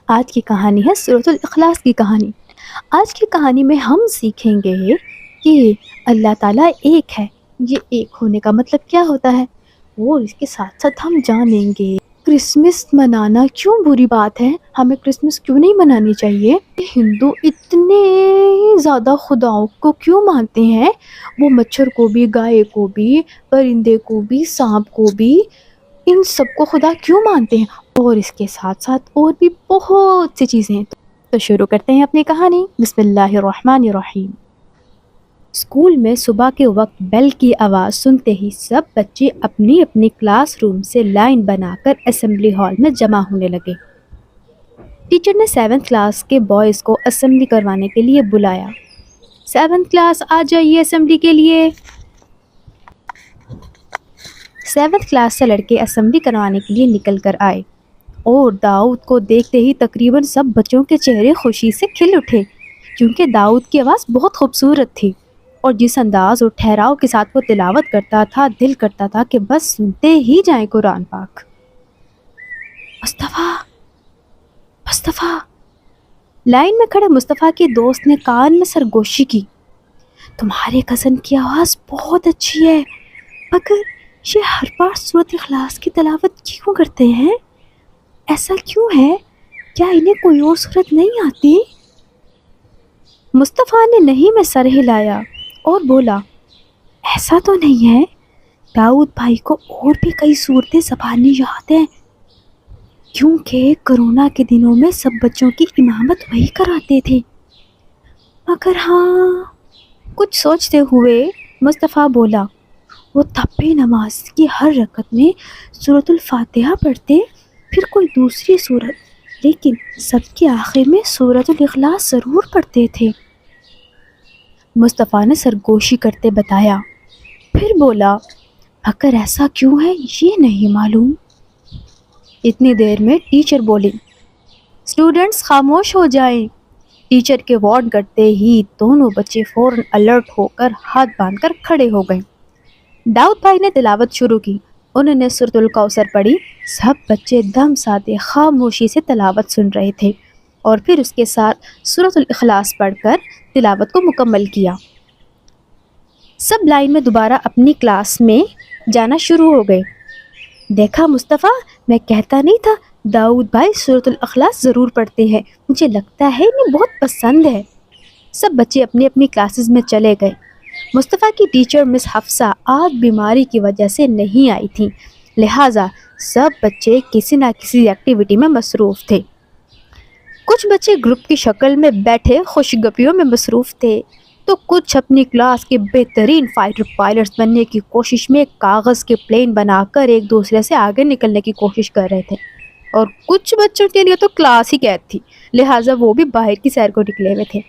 آج کی کہانی ہے سورۃ الاخلاص کی کہانی۔ آج کی کہانی میں ہم سیکھیں گے کہ اللہ تعالیٰ ایک ہے۔ یہ ایک ہونے کا مطلب کیا ہوتا ہے وہ اس کے ساتھ ساتھ ہم جانیں گے۔ کرسمس منانا کیوں بری بات ہے، ہمیں کرسمس کیوں نہیں منانی چاہیے، ہندو اتنے زیادہ خداؤں کو کیوں مانتے ہیں، وہ مچھر کو بھی، گائے کو بھی، پرندے کو بھی، سانپ کو بھی، ان سب کو خدا کیوں مانتے ہیں، اور اس کے ساتھ ساتھ اور بھی بہت سی چیزیں ہیں۔ تو شروع کرتے ہیں اپنی کہانی۔ بسم اللہ الرحمن الرحیم۔ اسکول میں صبح کے وقت بیل کی آواز سنتے ہی سب بچے اپنی اپنی کلاس روم سے لائن بنا کر اسمبلی ہال میں جمع ہونے لگے۔ ٹیچر نے 7th کلاس کے بوائز کو اسمبلی کروانے کے لیے بلایا۔ 7th کلاس آ جائیے اسمبلی کے لیے۔ 7th کلاس سے لڑکے اسمبلی کروانے کے لیے نکل کر آئے اور داؤد کو دیکھتے ہی تقریباً سب بچوں کے چہرے خوشی سے کھل اٹھے، کیونکہ داؤد کی آواز بہت خوبصورت تھی اور جس انداز اور ٹھہراؤ کے ساتھ وہ تلاوت کرتا تھا، دل کرتا تھا کہ بس سنتے ہی جائیں قرآن پاک۔ مصطفیٰ، مصطفیٰ، لائن میں کھڑے مصطفیٰ کے دوست نے کان میں سرگوشی کی۔ تمہارے کزن کی آواز بہت اچھی ہے، مگر یہ ہر بار سورۃ اخلاص کی تلاوت کیوں کرتے ہیں؟ ایسا کیوں ہے؟ کیا انہیں کوئی اور سورت نہیں آتی؟ مصطفیٰ نے نہیں میں سر ہلایا اور بولا، ایسا تو نہیں ہے، داؤد بھائی کو اور بھی کئی سورتیں زبانی یاد ہیں، کیونکہ کرونا کے دنوں میں سب بچوں کی امامت وہی کراتے تھے۔ مگر ہاں، کچھ سوچتے ہوئے مصطفیٰ بولا، وہ تب بھی نماز کی ہر رکعت میں سورۃ الفاتحہ پڑھتے، پھر کوئی دوسری سورت، لیکن سب کے آخر میں سورۃ الاخلاص ضرور پڑھتے تھے۔ مصطفیٰ نے سرگوشی کرتے بتایا، پھر بولا، اگر ایسا کیوں ہے یہ نہیں معلوم۔ اتنی دیر میں ٹیچر بولی، اسٹوڈنٹس خاموش ہو جائیں۔ ٹیچر کے وارن کرتے ہی دونوں بچے فوراً الرٹ ہو کر ہاتھ باندھ کر کھڑے ہو گئے۔ داؤد بھائی نے تلاوت شروع کی، انہوں نے سورۃ الکوثر پڑھی۔ سب بچے دم سادے خاموشی سے تلاوت سن رہے تھے اور پھر اس کے ساتھ سورۃ الاخلاص پڑھ کر تلاوت کو مکمل کیا۔ سب لائن میں دوبارہ اپنی کلاس میں جانا شروع ہو گئے۔ دیکھا مصطفیٰ، میں کہتا نہیں تھا داؤد بھائی سورۃ الاخلاص ضرور پڑھتے ہیں، مجھے لگتا ہے انہیں بہت پسند ہے۔ سب بچے اپنی اپنی کلاسز میں چلے گئے۔ مصطفیٰ کی ٹیچر مس حفصہ آج بیماری کی وجہ سے نہیں آئی تھیں، لہٰذا سب بچے کسی نہ کسی ایکٹیویٹی میں مصروف تھے۔ کچھ بچے گروپ کی شکل میں بیٹھے خوش گپیوں میں مصروف تھے، تو کچھ اپنی کلاس کے بہترین فائٹر پائلٹس بننے کی کوشش میں کاغذ کے پلین بنا کر ایک دوسرے سے آگے نکلنے کی کوشش کر رہے تھے، اور کچھ بچوں کے لیے تو کلاس ہی قید تھی، لہٰذا وہ بھی باہر کی سیر کو نکلے ہوئے تھے۔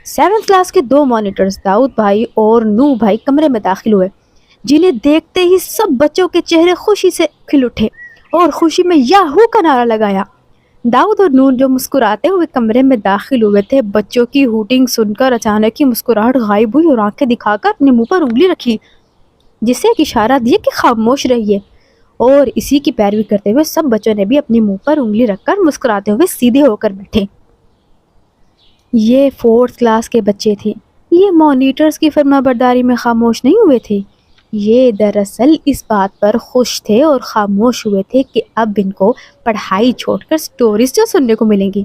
7th کلاس کے 2 مانیٹرز داؤد بھائی اور نو بھائی کمرے میں داخل ہوئے، جنہیں دیکھتے ہی سب بچوں کے چہرے خوشی سے کھل اٹھے اور خوشی میں یاہو کا نعرہ لگایا۔ داؤد اور نور جو مسکراتے ہوئے کمرے میں داخل ہوئے تھے، بچوں کی ہوٹنگ سن کر اچانک ہی مسکراہٹ غائب ہوئی اور آنکھیں دکھا کر اپنے منہ پر انگلی رکھی، جسے ایک اشارہ دیا کہ خاموش رہیے، اور اسی کی پیروی کرتے ہوئے سب بچوں نے بھی اپنے منہ پر انگلی رکھ کر مسکراتے ہوئے سیدھے ہو کر بیٹھے۔ یہ 4th کلاس کے بچے تھے، یہ مانیٹرز کی فرما برداری میں خاموش نہیں ہوئے تھے، یہ دراصل اس بات پر خوش تھے اور خاموش ہوئے تھے کہ اب ان کو پڑھائی چھوڑ کر سٹوریز جو سننے کو ملیں گی،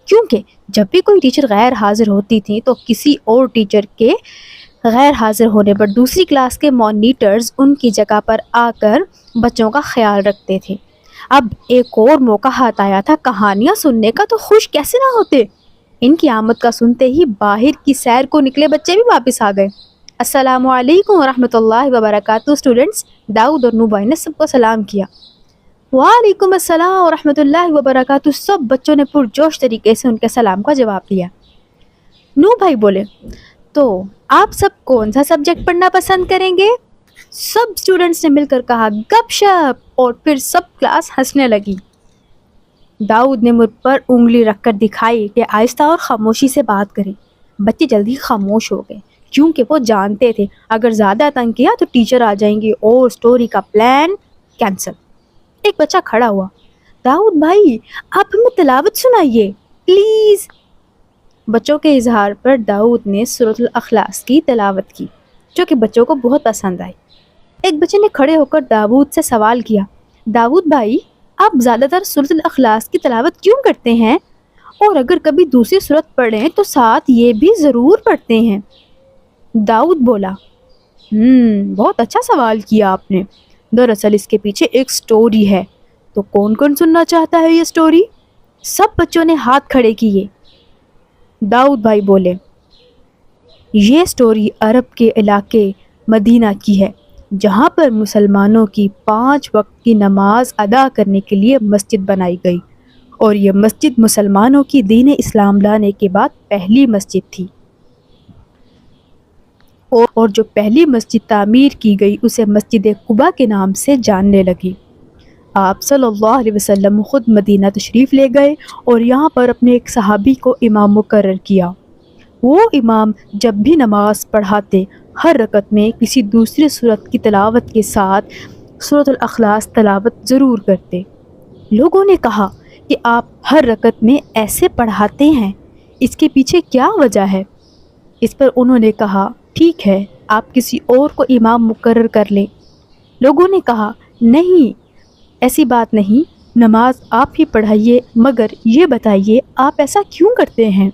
کیونکہ جب بھی کوئی ٹیچر غیر حاضر ہوتی تھی تو کسی اور ٹیچر کے غیر حاضر ہونے پر دوسری کلاس کے مانیٹرز ان کی جگہ پر آ کر بچوں کا خیال رکھتے تھے۔ اب ایک اور موقع ہاتھ آیا تھا کہانیاں سننے کا، تو خوش کیسے نہ ہوتے۔ ان کی آمد کا سنتے ہی باہر کی سیر کو نکلے بچے بھی واپس آ گئے۔ السلام علیکم ورحمۃ اللہ وبرکاتہ اسٹوڈنٹس، داؤد اور نو بھائی نے سب کو سلام کیا۔ وعلیکم السلام ورحمۃ اللہ وبرکاتہ، سب بچوں نے پرجوش طریقے سے ان کے سلام کا جواب دیا۔ نو بھائی بولے، تو آپ سب کون سا سبجیکٹ پڑھنا پسند کریں گے؟ سب اسٹوڈنٹس نے مل کر کہا گپ شپ، اور پھر سب کلاس ہنسنے لگی۔ داؤد نے مجھ پر انگلی رکھ کر دکھائی کہ آہستہ اور خاموشی سے بات کریں۔ بچے جلدی خاموش ہو گئے، کیونکہ وہ جانتے تھے اگر زیادہ تنگ کیا تو ٹیچر آ جائیں گی اور سٹوری کا پلان کینسل۔ ایک بچہ کھڑا ہوا، داؤد بھائی آپ ہمیں تلاوت سنائیے پلیز۔ بچوں کے اظہار پر داؤد نے سورۃ الاخلاص کی تلاوت کی جو کہ بچوں کو بہت پسند آئی۔ ایک بچے نے کھڑے ہو کر داؤد سے سوال کیا، داؤد بھائی آپ زیادہ تر سورۃ الاخلاص کی تلاوت کیوں کرتے ہیں، اور اگر کبھی دوسری سورت پڑھیں تو ساتھ یہ بھی ضرور پڑھتے ہیں؟ داؤد بولا، بہت اچھا سوال کیا آپ نے، دراصل اس کے پیچھے ایک سٹوری ہے، تو کون کون سننا چاہتا ہے یہ سٹوری؟ سب بچوں نے ہاتھ کھڑے کیے۔ داؤد بھائی بولے، یہ سٹوری عرب کے علاقے مدینہ کی ہے جہاں پر مسلمانوں کی 5 وقت کی نماز ادا کرنے کے لیے مسجد بنائی گئی، اور یہ مسجد مسلمانوں کی دین اسلام لانے کے بعد پہلی مسجد تھی، اور جو پہلی مسجد تعمیر کی گئی اسے مسجد قباء کے نام سے جاننے لگی۔ آپ صلی اللہ علیہ وسلم خود مدینہ تشریف لے گئے اور یہاں پر اپنے ایک صحابی کو امام مقرر کیا۔ وہ امام جب بھی نماز پڑھاتے ہر رکعت میں کسی دوسری سورت کی تلاوت کے ساتھ سورۃ الاخلاص تلاوت ضرور کرتے۔ لوگوں نے کہا کہ آپ ہر رکعت میں ایسے پڑھاتے ہیں، اس کے پیچھے کیا وجہ ہے؟ اس پر انہوں نے کہا، ٹھیک ہے آپ کسی اور کو امام مقرر کر لیں۔ لوگوں نے کہا، نہیں ایسی بات نہیں، نماز آپ ہی پڑھائیے، مگر یہ بتائیے آپ ایسا کیوں کرتے ہیں؟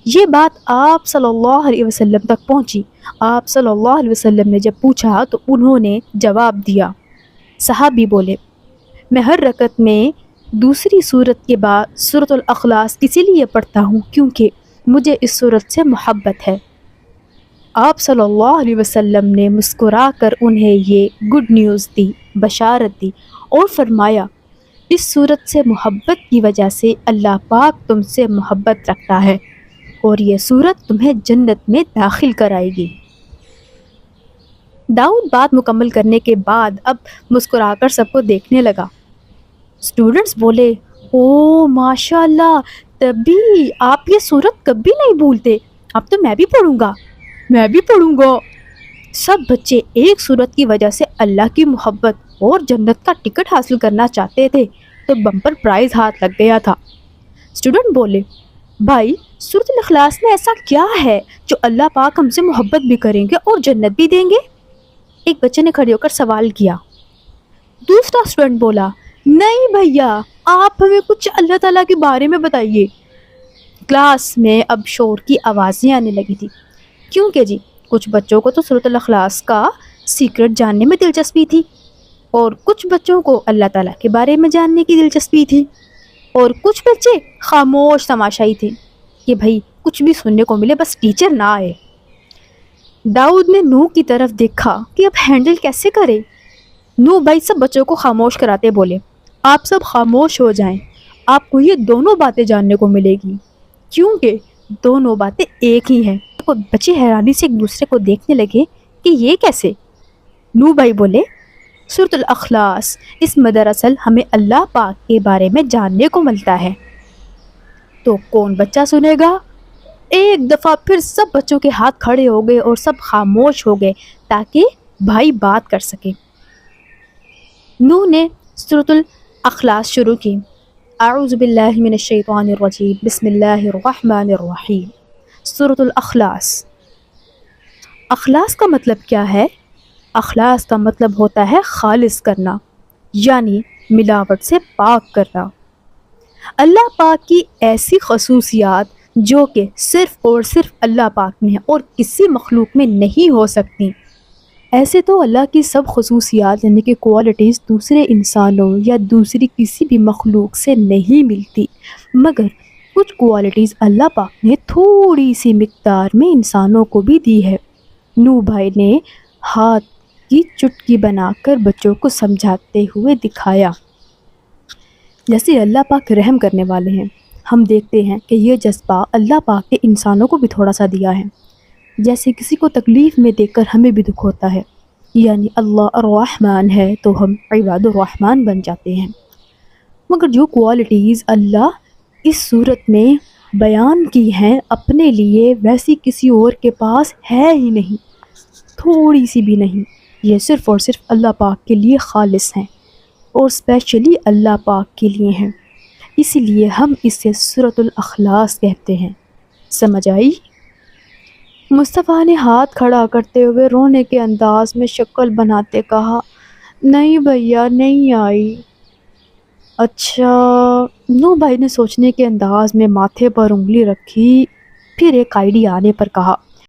یہ بات آپ صلی اللہ علیہ وسلم تک پہنچی۔ آپ صلی اللہ علیہ وسلم نے جب پوچھا تو انہوں نے جواب دیا۔ صحابی بولے، میں ہر رکعت میں دوسری سورت کے بعد سورۃ الاخلاص اسی لیے پڑھتا ہوں کیونکہ مجھے اس سورت سے محبت ہے۔ آپ صلی اللہ علیہ وسلم نے مسکرا کر انہیں یہ گڈ نیوز دی، بشارت دی، اور فرمایا، اس سورت سے محبت کی وجہ سے اللہ پاک تم سے محبت رکھتا ہے، اور یہ سورت تمہیں جنت میں داخل کرائے گی۔ داؤد بات مکمل کرنے کے بعد اب مسکرا کر سب کو دیکھنے لگا۔ اسٹوڈنٹس بولے، او ماشاء اللہ، تبھی آپ یہ سورت کبھی نہیں بھولتے، اب تو میں بھی پڑھوں گا، میں بھی پڑھوں گا۔ سب بچے ایک سورت کی وجہ سے اللہ کی محبت اور جنت کا ٹکٹ حاصل کرنا چاہتے تھے تو بمپر پرائز ہاتھ لگ گیا تھا۔ اسٹوڈنٹ بولے، بھائی سورۃ الاخلاص میں ایسا کیا ہے جو اللہ پاک ہم سے محبت بھی کریں گے اور جنت بھی دیں گے؟ ایک بچے نے کھڑے ہو کر سوال کیا۔ دوسرا اسٹوڈنٹ بولا، نہیں بھیا آپ ہمیں کچھ اللہ تعالیٰ کے بارے میں بتائیے۔ کلاس میں اب شور کی آوازیں آنے لگی تھی کیونکہ جی کچھ بچوں کو تو سورۃ الاخلاص کا سیکرٹ جاننے میں دلچسپی تھی، اور کچھ بچوں کو اللہ تعالیٰ کے بارے میں جاننے کی دلچسپی تھی، اور کچھ بچے خاموش تماشائی تھے کہ بھائی کچھ بھی سننے کو ملے بس ٹیچر نہ آئے۔ داؤد نے نو کی طرف دیکھا کہ اب ہینڈل کیسے کرے۔ نو بھائی سب بچوں کو خاموش کراتے بولے، آپ سب خاموش ہو جائیں، آپ کو یہ دونوں باتیں جاننے کو ملے گی کیونکہ دونوں باتیں ایک ہی ہیں۔ بچے حیرانی سے ایک دوسرے کو دیکھنے لگے کہ یہ کیسے؟ نو بھائی بولے، سورۃ الاخلاص اس میں دراصل ہمیں اللہ پاک کے بارے میں جاننے کو ملتا ہے۔ تو کون بچہ سنے گا؟ ایک دفعہ پھر سب بچوں کے ہاتھ کھڑے ہو گئے اور سب خاموش ہو گئے تاکہ بھائی بات کر سکے۔ نو نے سورۃ الاخلاص شروع کی، اعوذ باللہ من الشیطان الرجیم، بسم اللہ الرحمن الرحیم۔ سورۃ الاخلاص۔ اخلاص کا مطلب کیا ہے؟ اخلاص کا مطلب ہوتا ہے خالص کرنا، یعنی ملاوٹ سے پاک کرنا۔ اللہ پاک کی ایسی خصوصیات جو کہ صرف اور صرف اللہ پاک میں ہیں اور کسی مخلوق میں نہیں ہو سکتی۔ ایسے تو اللہ کی سب خصوصیات یعنی کہ کوالٹیز دوسرے انسانوں یا دوسری کسی بھی مخلوق سے نہیں ملتی، مگر کچھ کوالٹیز اللہ پاک نے تھوڑی سی مقدار میں انسانوں کو بھی دی ہے۔ نو بھائی نے ہاتھ کی چٹکی بنا کر بچوں کو سمجھاتے ہوئے دکھایا، جیسے اللہ پاک رحم کرنے والے ہیں، ہم دیکھتے ہیں کہ یہ جذبہ اللہ پاک نے انسانوں کو بھی تھوڑا سا دیا ہے۔ جیسے کسی کو تکلیف میں دیکھ کر ہمیں بھی دکھ ہوتا ہے، یعنی اللہ الرحمن ہے تو ہم عباد الرحمن بن جاتے ہیں۔ مگر جو کوالٹیز اللہ اس صورت میں بیان کی ہیں اپنے لیے، ویسی کسی اور کے پاس ہے ہی نہیں، تھوڑی سی بھی نہیں، یہ صرف اور صرف اللہ پاک کے لیے خالص ہیں۔ اور اسپیشلی اللہ پاک کے لیے ہیں، اسی لیے ہم اسے سورۃ الاخلاص کہتے ہیں۔ سمجھ آئی؟ مصطفیٰ نے ہاتھ کھڑا کرتے ہوئے رونے کے انداز میں شکل بناتے کہا، نہیں بھیا، نہیں آئی۔ اچھا۔ نو بھائی نے سوچنے کے انداز میں ماتھے پر انگلی رکھی، پھر ایک آئیڈیا آنے پر کہا،